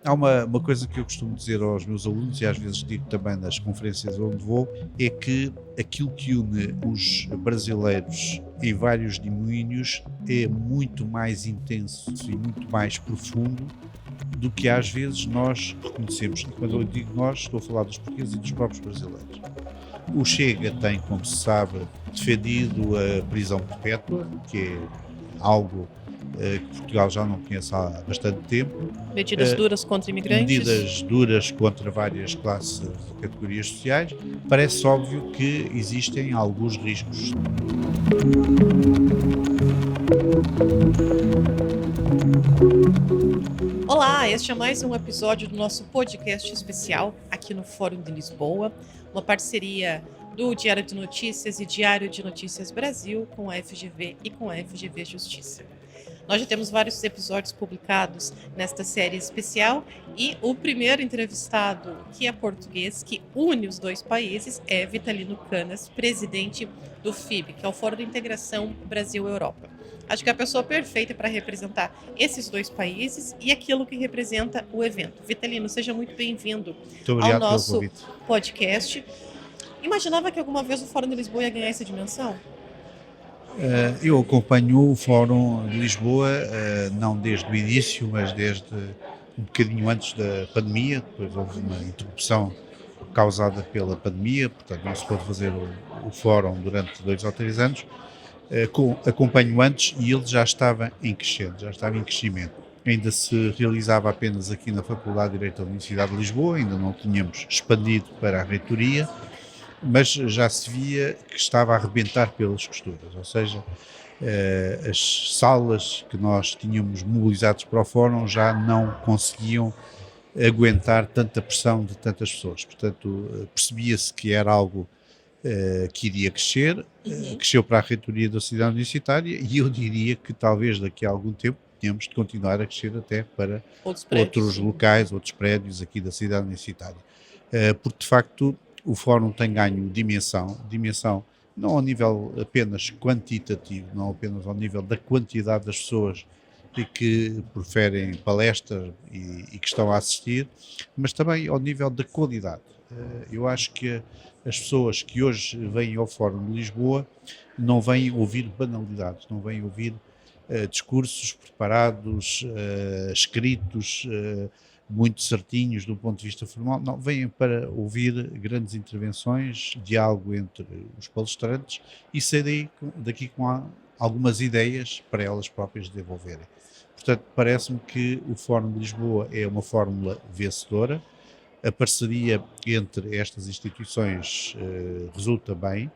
há uma coisa que eu costumo dizer aos meus alunos, e às vezes digo também nas conferências onde vou, é que aquilo que une os brasileiros em vários domínios é muito mais intenso e muito mais profundo do que às vezes nós reconhecemos. E quando eu digo nós, estou a falar dos portugueses e dos próprios brasileiros. O Chega tem, como se sabe, defendido a prisão perpétua, que é algo que Portugal já não conhece há bastante tempo. Medidas duras contra imigrantes. Medidas duras contra várias classes e categorias sociais. Parece óbvio que existem alguns riscos. Olá, este é mais um episódio do nosso podcast especial aqui no Fórum de Lisboa, uma parceria do Diário de Notícias e Diário de Notícias Brasil com a FGV e com a FGV Justiça. Nós já temos vários episódios publicados nesta série especial e o primeiro entrevistado, que é português, que une os dois países, é Vitalino Canas, presidente do FIB, que é o Fórum de Integração Brasil-Europa. Acho que é a pessoa perfeita para representar esses dois países e aquilo que representa o evento. Vitalino, seja muito bem-vindo ao nosso podcast. Imaginava que alguma vez o Fórum de Lisboa ia ganhar essa dimensão? Eu acompanho o Fórum de Lisboa, não desde o início, mas desde um bocadinho antes da pandemia. Depois houve uma interrupção causada pela pandemia, portanto não se pôde fazer o Fórum durante 2 ou 3 anos. Acompanho antes e ele já estava em crescendo, já estava em crescimento. Ainda se realizava apenas aqui na Faculdade de Direito da Universidade de Lisboa, ainda não tínhamos expandido para a reitoria, mas já se via que estava a arrebentar pelas costuras, ou seja, as salas que nós tínhamos mobilizados para o fórum já não conseguiam aguentar tanta pressão de tantas pessoas, portanto percebia-se que era algo que iria crescer, cresceu para a reitoria da cidade universitária e eu diria que talvez daqui a algum tempo tenhamos de continuar a crescer até para outros locais, outros prédios aqui da cidade universitária, porque de facto o fórum tem ganho dimensão não ao nível apenas quantitativo, não apenas ao nível da quantidade das pessoas que proferem palestras e que estão a assistir, mas também ao nível da qualidade. Eu acho que as pessoas que hoje vêm ao Fórum de Lisboa não vêm ouvir banalidades, não vêm ouvir discursos preparados, escritos, muito certinhos do ponto de vista formal, não, vêm para ouvir grandes intervenções, diálogo entre os palestrantes e sair daqui com algumas ideias para elas próprias desenvolverem. Portanto, parece-me que o Fórum de Lisboa é uma fórmula vencedora, a parceria entre estas instituições resulta bem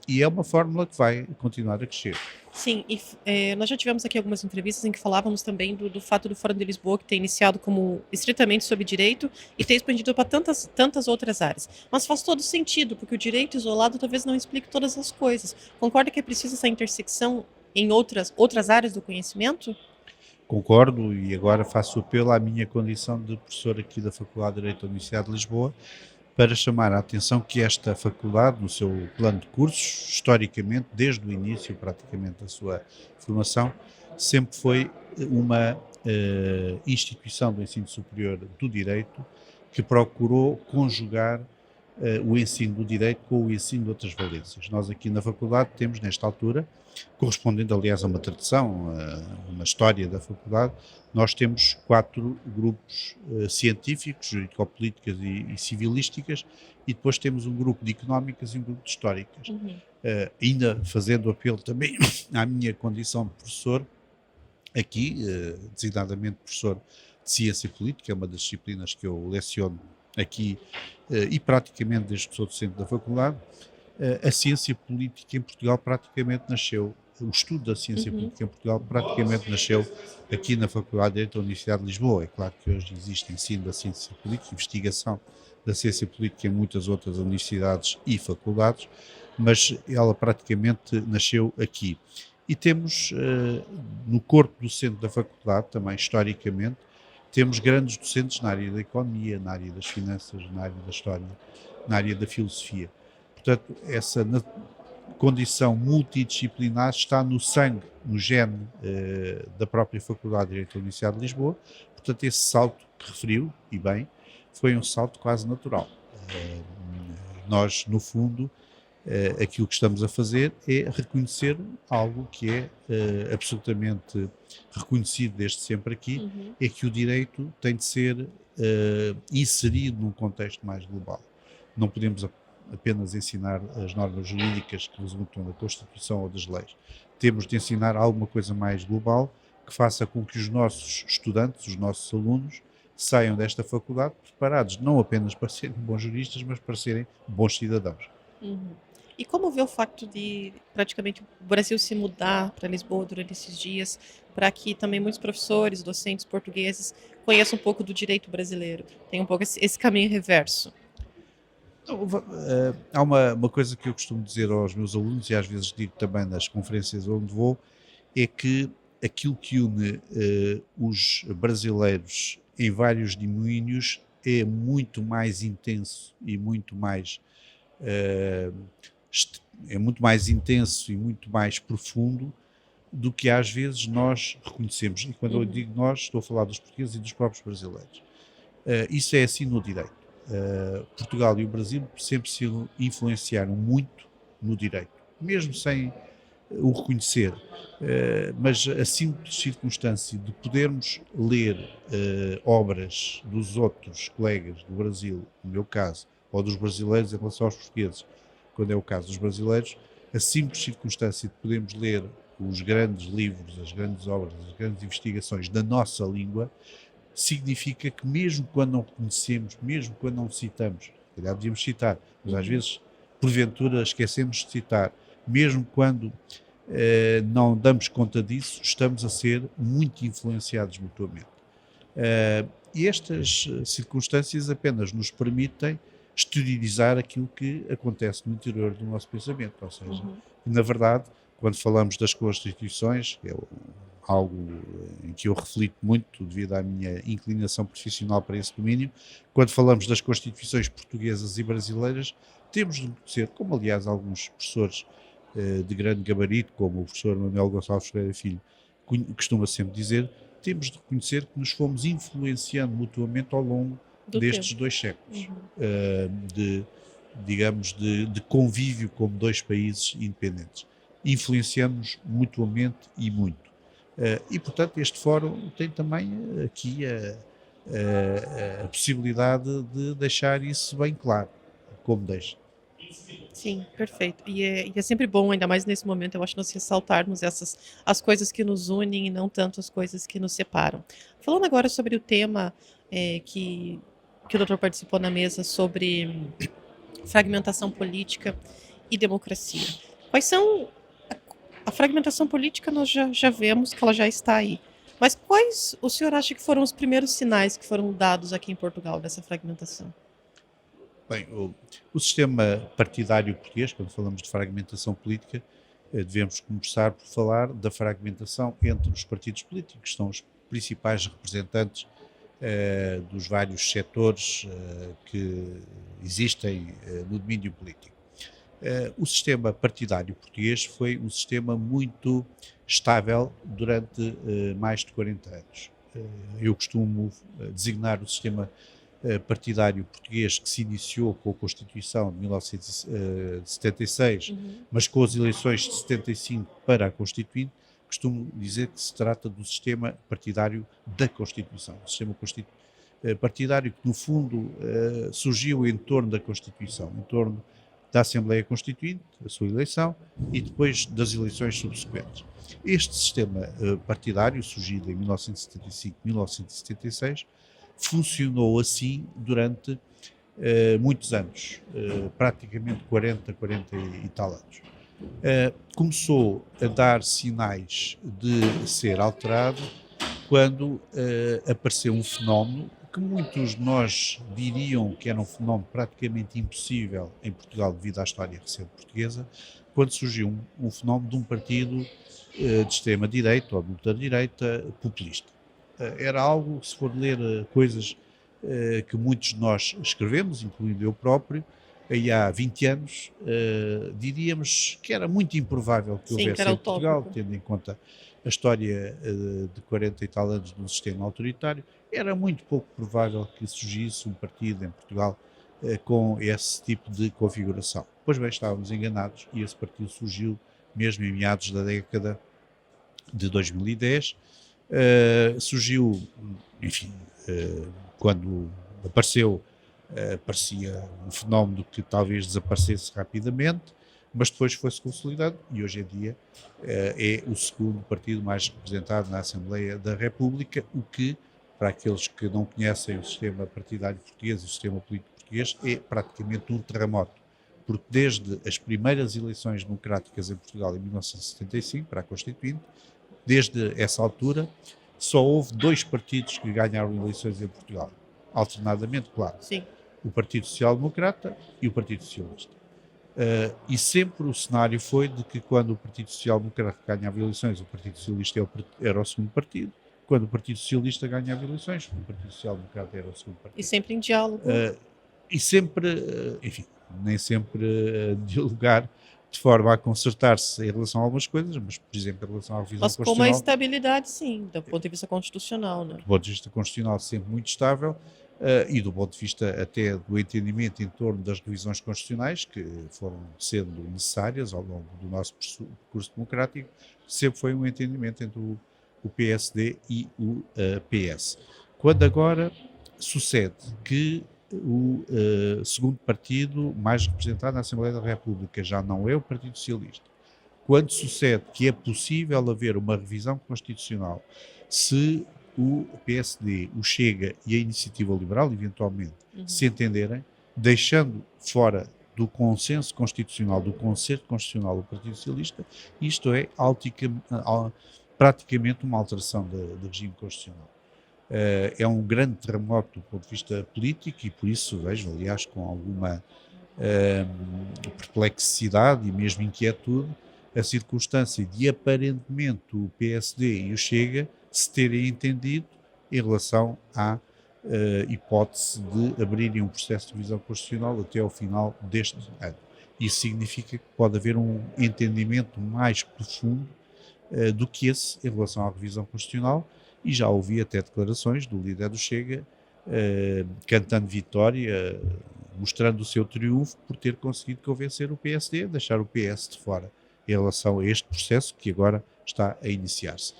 e é uma fórmula que vai continuar a crescer. Sim, e nós já tivemos aqui algumas entrevistas em que falávamos também do fato do Fórum de Lisboa que tem iniciado como estritamente sobre direito e tem expandido para tantas outras áreas. Mas faz todo sentido, porque o direito isolado talvez não explique todas as coisas. Concorda que é preciso essa intersecção em outras áreas do conhecimento? Concordo e agora faço apelo à minha condição de professor aqui da Faculdade de Direito da Universidade de Lisboa para chamar a atenção que esta faculdade, no seu plano de cursos, historicamente, desde o início praticamente da sua formação, sempre foi uma instituição do ensino superior do direito que procurou conjugar o ensino do direito com o ensino de outras valências. Nós aqui na faculdade temos, nesta altura, correspondendo aliás a uma tradição, uma história da faculdade, nós temos 4 grupos científicos, jurídico-políticas e civilísticas, e depois temos um grupo de económicas e um grupo de históricas. Ainda fazendo apelo também à minha condição de professor, aqui, designadamente professor de Ciência Política, é uma das disciplinas que eu leciono aqui e praticamente desde que sou docente da faculdade, a ciência política em Portugal praticamente nasceu, o estudo da ciência política em Portugal praticamente nasceu aqui na Faculdade de Direito da Universidade de Lisboa. É claro que hoje existe ensino da ciência política, investigação da ciência política em muitas outras universidades e faculdades, mas ela praticamente nasceu aqui. E temos no corpo docente da faculdade, também historicamente, temos grandes docentes na área da economia, na área das finanças, na área da história, na área da filosofia. Portanto, essa condição multidisciplinar está no sangue, no gene da própria Faculdade de Direito da Universidade de Lisboa, Portanto, esse salto que referiu, e bem, foi um salto quase natural. Eh, Nós, no fundo, aquilo que estamos a fazer é reconhecer algo que é absolutamente reconhecido desde sempre aqui, Uhum. é que o direito tem de ser inserido num contexto mais global. Não podemos apenas ensinar as normas jurídicas que resultam da Constituição ou das leis. Temos de ensinar alguma coisa mais global que faça com que os nossos estudantes, os nossos alunos, saiam desta faculdade preparados não apenas para serem bons juristas, mas para serem bons cidadãos. Uhum. E como vê o facto de praticamente o Brasil se mudar para Lisboa durante esses dias, para que também muitos professores, docentes portugueses conheçam um pouco do direito brasileiro? Tem um pouco esse caminho reverso. Não, há uma coisa que eu costumo dizer aos meus alunos, e às vezes digo também nas conferências onde vou, é que aquilo que une os brasileiros em vários domínios é muito mais intenso e muito mais eh, é muito mais intenso e muito mais profundo do que às vezes nós reconhecemos. E quando eu Uhum. digo nós, estou a falar dos portugueses e dos próprios brasileiros. Isso é assim no direito. Portugal e o Brasil sempre se influenciaram muito no direito, mesmo sem o reconhecer. Mas a simples circunstância de podermos ler obras dos outros colegas do Brasil, no meu caso, ou dos brasileiros em relação aos portugueses, quando é o caso dos brasileiros, a simples circunstância de podermos ler os grandes livros, as grandes obras, as grandes investigações da nossa língua, significa que mesmo quando não reconhecemos, mesmo quando não citamos, se calhar devíamos citar, mas às Uhum. vezes, porventura, esquecemos de citar, mesmo quando não damos conta disso, estamos a ser muito influenciados mutuamente. E estas circunstâncias apenas nos permitem exteriorizar aquilo que acontece no interior do nosso pensamento, ou seja, Uhum. na verdade, quando falamos das constituições, que é algo em que eu reflito muito devido à minha inclinação profissional para esse domínio, quando falamos das constituições portuguesas e brasileiras, temos de reconhecer, como aliás alguns professores de grande gabarito, como o professor Manuel Gonçalves Ferreira Filho costuma sempre dizer, temos de reconhecer que nos fomos influenciando mutuamente ao longo Do destes tempo. 2 séculos, Uhum. de, digamos, de convívio como dois países independentes. Influenciamos mutuamente e muito. E, portanto, este fórum tem também aqui a possibilidade de deixar isso bem claro, como deixa. Sim, perfeito. E é sempre bom, ainda mais nesse momento, eu acho, nós ressaltarmos as coisas que nos unem e não tanto as coisas que nos separam. Falando agora sobre o tema que o doutor participou na mesa sobre fragmentação política e democracia. Quais são. A fragmentação política nós já vemos que ela já está aí. Mas quais o senhor acha que foram os primeiros sinais que foram dados aqui em Portugal dessa fragmentação? Bem, o sistema partidário português, quando falamos de fragmentação política, devemos começar por falar da fragmentação entre os partidos políticos, que são os principais representantes dos vários setores que existem no domínio político. O sistema partidário português foi um sistema muito estável durante mais de 40 anos. Eu costumo designar o sistema partidário português que se iniciou com a Constituição de 1976, Uhum. mas com as eleições de 75 para a Constituinte, costumo dizer que se trata do sistema partidário da Constituição, o sistema partidário que, no fundo, surgiu em torno da Constituição, em torno da Assembleia Constituinte, a sua eleição, e depois das eleições subsequentes. Este sistema partidário, surgido em 1975-1976, funcionou assim durante muitos anos, praticamente 40 e tal anos. Começou a dar sinais de ser alterado quando apareceu um fenómeno que muitos de nós diriam que era um fenómeno praticamente impossível em Portugal devido à história recente portuguesa, quando surgiu um fenómeno de um partido de extrema-direita ou de ultradireita populista. Era algo, se for ler coisas que muitos de nós escrevemos, incluindo eu próprio, aí há 20 anos, diríamos que era muito improvável que Sim, que houvesse era em Portugal, utópico. tendo em conta a história de 40 e tal anos de um sistema autoritário, era muito pouco provável que surgisse um partido em Portugal com esse tipo de configuração. Pois bem, estávamos enganados e esse partido surgiu mesmo em meados da década de 2010. Surgiu, enfim, quando apareceu, parecia um fenómeno que talvez desaparecesse rapidamente, mas depois foi-se consolidado e hoje em dia é o segundo partido mais representado na Assembleia da República, o que, para aqueles que não conhecem o sistema partidário português e o sistema político português, é praticamente um terremoto. Porque desde as primeiras eleições democráticas em Portugal, em 1975, para a Constituinte, desde essa altura, só houve 2 partidos que ganharam eleições em Portugal. Alternadamente, claro. Sim. O Partido Social Democrata e o Partido Socialista. E sempre o cenário foi de que quando o Partido Social Democrata ganhava eleições, o Partido Socialista era o segundo partido. Quando o Partido Socialista ganhava eleições, o Partido Social Democrata era o segundo partido. E sempre em diálogo. E sempre, enfim, nem sempre dialogar de forma a consertar-se em relação a algumas coisas, mas, por exemplo, em relação à revisão Mas com uma constitucional, estabilidade, sim, do ponto de vista constitucional, né? do ponto de vista constitucional, sempre muito estável, e do ponto de vista até do entendimento em torno das revisões constitucionais, que foram sendo necessárias ao longo do nosso percurso democrático, sempre foi um entendimento entre o PSD e o PS. Quando agora sucede que o segundo partido mais representado na Assembleia da República já não é o Partido Socialista, quando sucede que é possível haver uma revisão constitucional se o PSD, o Chega e a Iniciativa Liberal, eventualmente, se entenderem, deixando fora do consenso constitucional, do concerto constitucional do Partido Socialista, isto é praticamente uma alteração de regime constitucional. É um grande terremoto do ponto de vista político e por isso vejo, aliás, com alguma perplexidade e mesmo inquietude, a circunstância de aparentemente o PSD e o Chega se terem entendido em relação à hipótese de abrirem um processo de revisão constitucional até ao final deste ano. Isso significa que pode haver um entendimento mais profundo do que esse em relação à revisão constitucional, e já ouvi até declarações do líder do Chega cantando vitória, mostrando o seu triunfo por ter conseguido convencer o PSD a deixar o PS de fora em relação a este processo que agora está a iniciar-se.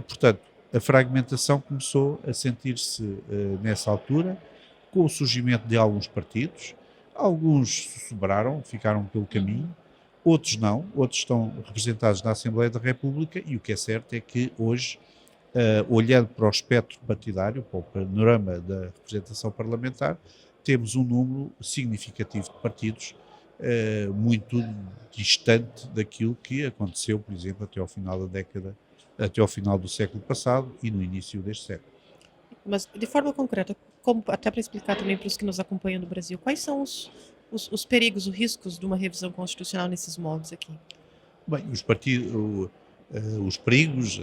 Portanto, a fragmentação começou a sentir-se nessa altura, com o surgimento de alguns partidos. Alguns sobraram, ficaram pelo caminho, outros não, outros estão representados na Assembleia da República, e o que é certo é que hoje, olhando para o espectro partidário, para o panorama da representação parlamentar, temos um número significativo de partidos muito distante daquilo que aconteceu, por exemplo, até ao final da década, até ao final do século passado e no início deste século. Mas, de forma concreta, até para explicar também para os que nos acompanham no Brasil, quais são os perigos, os riscos de uma revisão constitucional nesses moldes aqui? Bem, os perigos,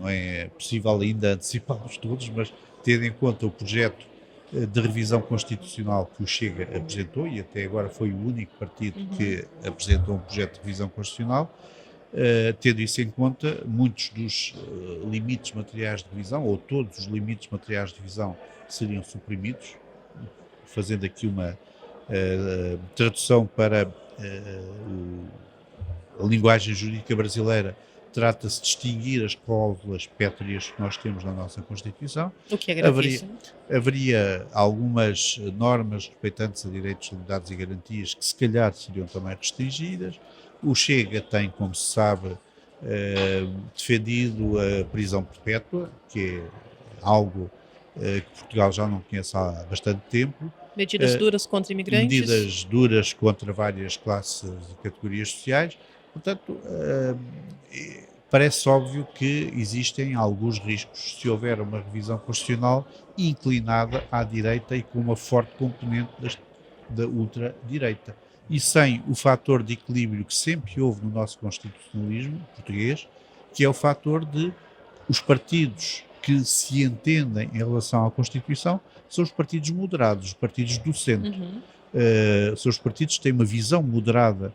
não é possível ainda antecipá-los todos, mas tendo em conta o projeto de revisão constitucional que o Chega apresentou, e até agora foi o único partido que apresentou um projeto de revisão constitucional, tendo isso em conta, muitos dos limites materiais de revisão, ou todos os limites materiais de revisão, seriam suprimidos, fazendo aqui uma tradução para a linguagem jurídica brasileira. Trata-se de extinguir as cláusulas pétreas que nós temos na nossa Constituição. O que é gravíssimo. Haveria algumas normas respeitantes a direitos, liberdades e garantias que se calhar seriam também restringidas. O Chega tem, como se sabe, defendido a prisão perpétua, que é algo que Portugal já não conhece há bastante tempo. Medidas duras contra imigrantes. Medidas duras contra várias classes e categorias sociais. Portanto, parece óbvio que existem alguns riscos se houver uma revisão constitucional inclinada à direita e com uma forte componente da ultradireita. E sem o fator de equilíbrio que sempre houve no nosso constitucionalismo português, que é o fator de os partidos que se entendem em relação à Constituição são os partidos moderados, os partidos do centro. São os partidos que têm uma visão moderada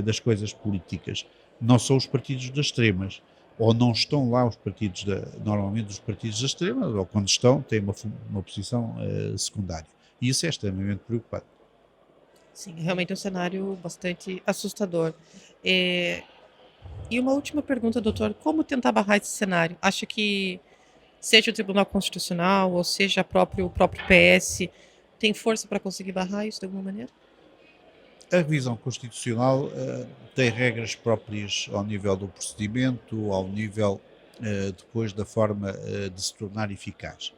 das coisas políticas. Não são os partidos das extremas. ou não estão lá os partidos, normalmente os partidos da extrema, ou quando estão, têm uma posição secundária. E isso é extremamente preocupante. Sim, realmente é um cenário bastante assustador. Eh, e uma última pergunta, doutor: como tentar barrar esse cenário? Acha que seja o Tribunal Constitucional ou seja o próprio PS tem força para conseguir barrar isso de alguma maneira? A revisão constitucional tem regras próprias ao nível do procedimento, ao nível depois da forma de se tornar eficaz.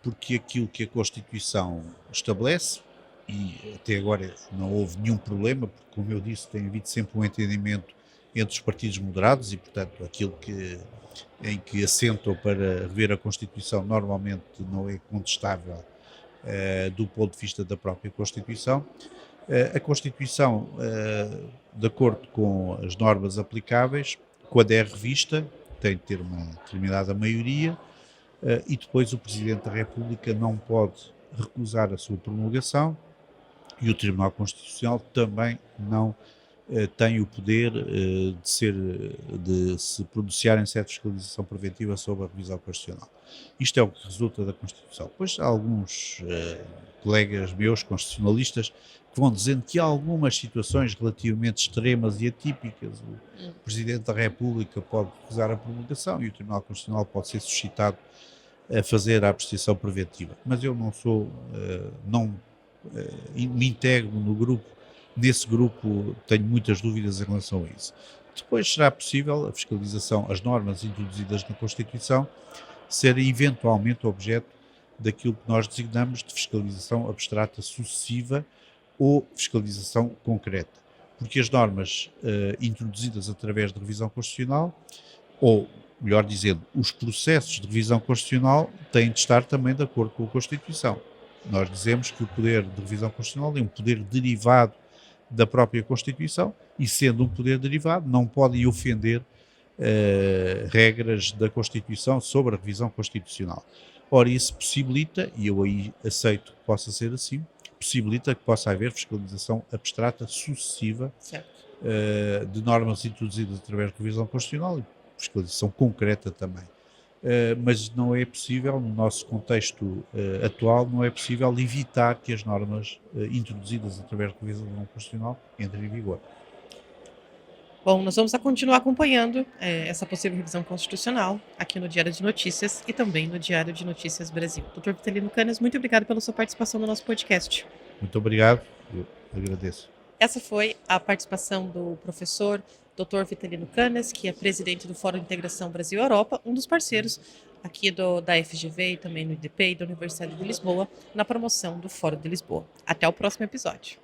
Porque aquilo que a Constituição estabelece, e até agora não houve nenhum problema, porque, como eu disse, tem havido sempre um entendimento entre os partidos moderados e, portanto, em que assentam para rever a Constituição normalmente não é contestável do ponto de vista da própria Constituição. A Constituição, de acordo com as normas aplicáveis, quando é revista, tem de ter uma determinada maioria e depois o Presidente da República não pode recusar a sua promulgação e o Tribunal Constitucional também não tem o poder de se pronunciar em sede de fiscalização preventiva sobre a revisão constitucional. Isto é o que resulta da Constituição. Pois há alguns colegas meus constitucionalistas que vão dizendo que há algumas situações relativamente extremas e atípicas. O Presidente da República pode recusar a promulgação e o Tribunal Constitucional pode ser suscitado a fazer a apreciação preventiva. Mas eu não sou, não me integro no grupo. Nesse grupo tenho muitas dúvidas em relação a isso. Depois será possível a fiscalização, as normas introduzidas na Constituição, serem eventualmente objeto daquilo que nós designamos de fiscalização abstrata sucessiva ou fiscalização concreta. Porque as normas introduzidas através de revisão constitucional, ou melhor dizendo, os processos de revisão constitucional têm de estar também de acordo com a Constituição. Nós dizemos que o poder de revisão constitucional é um poder derivado da própria Constituição e, sendo um poder derivado, não podem ofender regras da Constituição sobre a revisão constitucional. Ora, isso possibilita, e eu aí aceito que possa ser assim, possibilita que possa haver fiscalização abstrata sucessiva de normas introduzidas através da revisão constitucional e fiscalização concreta também. Mas não é possível, no nosso contexto atual, não é possível evitar que as normas introduzidas através da revisão constitucional entrem em vigor. Bom, nós vamos continuar acompanhando essa possível revisão constitucional aqui no Diário de Notícias e também no Diário de Notícias Brasil. Dr. Vitalino Canas, muito obrigado pela sua participação no nosso podcast. Muito obrigado, eu agradeço. Essa foi a participação do professor Dr. Vitalino Canas, que é presidente do Fórum de Integração Brasil-Europa, um dos parceiros aqui da FGV e também no IDP e da Universidade de Lisboa, na promoção do Fórum de Lisboa. Até o próximo episódio.